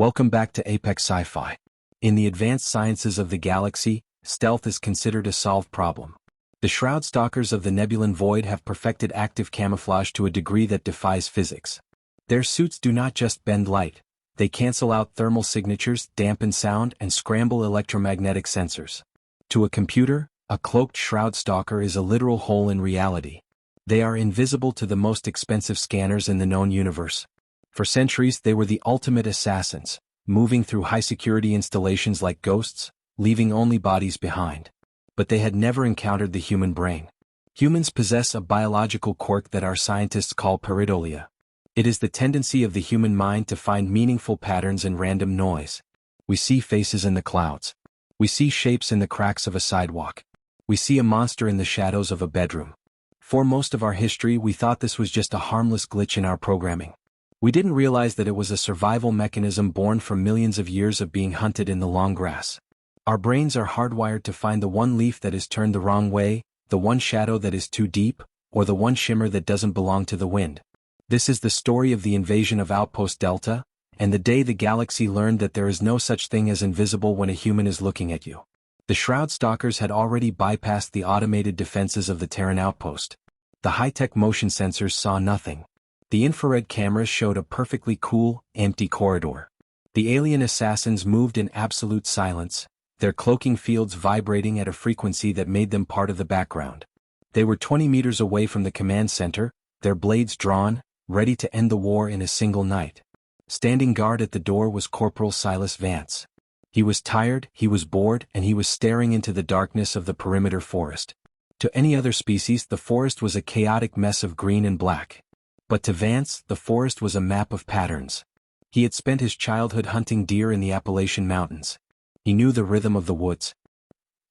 Welcome back to Apex Sci-Fi. In the advanced sciences of the galaxy, stealth is considered a solved problem. The Shroud-Stalkers of the Nebulan Void have perfected active camouflage to a degree that defies physics. Their suits do not just bend light, they cancel out thermal signatures, dampen sound, and scramble electromagnetic sensors. To a computer, a cloaked Shroud-Stalker is a literal hole in reality. They are invisible to the most expensive scanners in the known universe. For centuries they were the ultimate assassins, moving through high-security installations like ghosts, leaving only bodies behind. But they had never encountered the human brain. Humans possess a biological quirk that our scientists call Pareidolia. It is the tendency of the human mind to find meaningful patterns in random noise. We see faces in the clouds. We see shapes in the cracks of a sidewalk. We see a monster in the shadows of a bedroom. For most of our history we thought this was just a harmless glitch in our programming. We didn't realize that it was a survival mechanism born from millions of years of being hunted in the long grass. Our brains are hardwired to find the one leaf that is turned the wrong way, the one shadow that is too deep, or the one shimmer that doesn't belong to the wind. This is the story of the invasion of Outpost Delta, and the day the galaxy learned that there is no such thing as invisible when a human is looking at you. The Shroud-Stalkers had already bypassed the automated defenses of the Terran outpost. The high-tech motion sensors saw nothing. The infrared cameras showed a perfectly cool, empty corridor. The alien assassins moved in absolute silence, their cloaking fields vibrating at a frequency that made them part of the background. They were 20 meters away from the command center, their blades drawn, ready to end the war in a single night. Standing guard at the door was Corporal Silas Vance. He was tired, he was bored, and he was staring into the darkness of the perimeter forest. To any other species the forest was a chaotic mess of green and black. But to Vance, the forest was a map of patterns. He had spent his childhood hunting deer in the Appalachian Mountains. He knew the rhythm of the woods.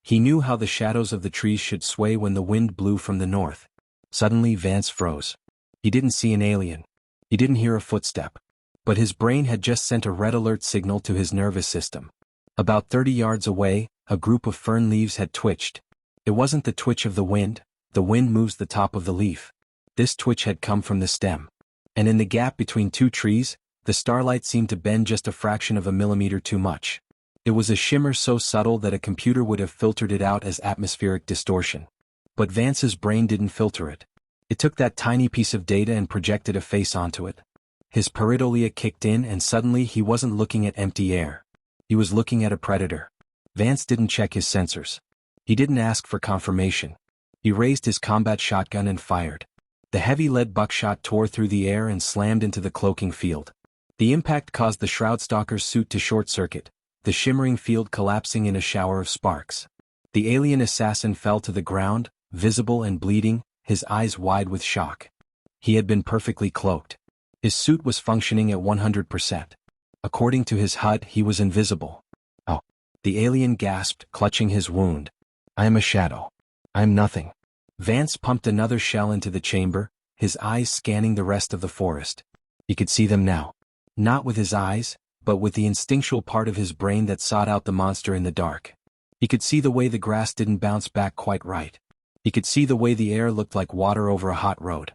He knew how the shadows of the trees should sway when the wind blew from the north. Suddenly Vance froze. He didn't see an alien. He didn't hear a footstep. But his brain had just sent a red alert signal to his nervous system. About 30 yards away, a group of fern leaves had twitched. It wasn't the twitch of the wind moves the top of the leaf. This twitch had come from the stem. And in the gap between two trees, the starlight seemed to bend just a fraction of a millimeter too much. It was a shimmer so subtle that a computer would have filtered it out as atmospheric distortion. But Vance's brain didn't filter it. It took that tiny piece of data and projected a face onto it. His pareidolia kicked in and suddenly he wasn't looking at empty air. He was looking at a predator. Vance didn't check his sensors. He didn't ask for confirmation. He raised his combat shotgun and fired. The heavy lead buckshot tore through the air and slammed into the cloaking field. The impact caused the Shroud-Stalker's suit to short-circuit, the shimmering field collapsing in a shower of sparks. The alien assassin fell to the ground, visible and bleeding, his eyes wide with shock. He had been perfectly cloaked. His suit was functioning at 100%. According to his HUD, he was invisible. Oh! The alien gasped, clutching his wound. I am a shadow. I am nothing. Vance pumped another shell into the chamber, his eyes scanning the rest of the forest. He could see them now. Not with his eyes, but with the instinctual part of his brain that sought out the monster in the dark. He could see the way the grass didn't bounce back quite right. He could see the way the air looked like water over a hot road.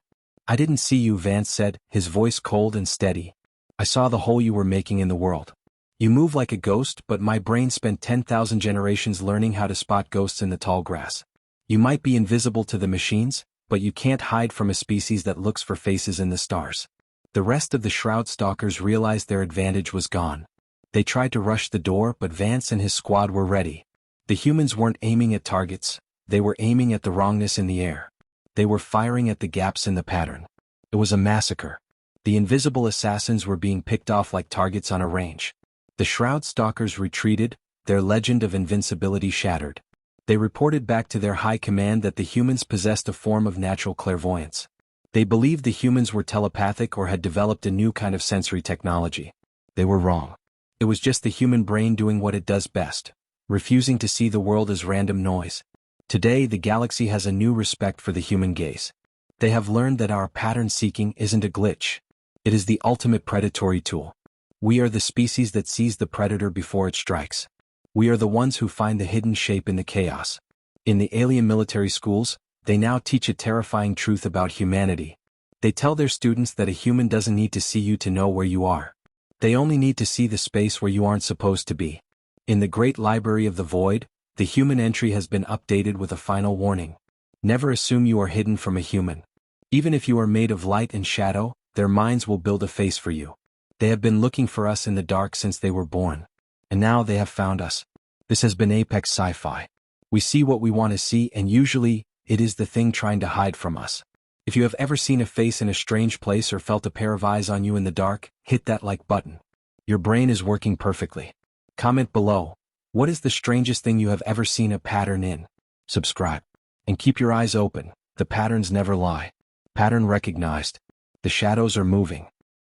I didn't see you, Vance said, his voice cold and steady. I saw the hole you were making in the world. You move like a ghost, but my brain spent 10,000 generations learning how to spot ghosts in the tall grass. You might be invisible to the machines, but you can't hide from a species that looks for faces in the stars. The rest of the Shroud-Stalkers realized their advantage was gone. They tried to rush the door, but Vance and his squad were ready. The humans weren't aiming at targets, they were aiming at the wrongness in the air. They were firing at the gaps in the pattern. It was a massacre. The invisible assassins were being picked off like targets on a range. The Shroud-Stalkers retreated, their legend of invincibility shattered. They reported back to their high command that the humans possessed a form of natural clairvoyance. They believed the humans were telepathic or had developed a new kind of sensory technology. They were wrong. It was just the human brain doing what it does best, refusing to see the world as random noise. Today the galaxy has a new respect for the human gaze. They have learned that our pattern seeking isn't a glitch. It is the ultimate predatory tool. We are the species that sees the predator before it strikes. We are the ones who find the hidden shape in the chaos. In the alien military schools, they now teach a terrifying truth about humanity. They tell their students that a human doesn't need to see you to know where you are. They only need to see the space where you aren't supposed to be. In the Great Library of the Void, the human entry has been updated with a final warning. Never assume you are hidden from a human. Even if you are made of light and shadow, their minds will build a face for you. They have been looking for us in the dark since they were born. And now they have found us. This has been Apex Sci-Fi. We see what we want to see, and usually, it is the thing trying to hide from us. If you have ever seen a face in a strange place or felt a pair of eyes on you in the dark, hit that like button. Your brain is working perfectly. Comment below, what is the strangest thing you have ever seen a pattern in? Subscribe. And keep your eyes open, the patterns never lie. Pattern recognized. The shadows are moving.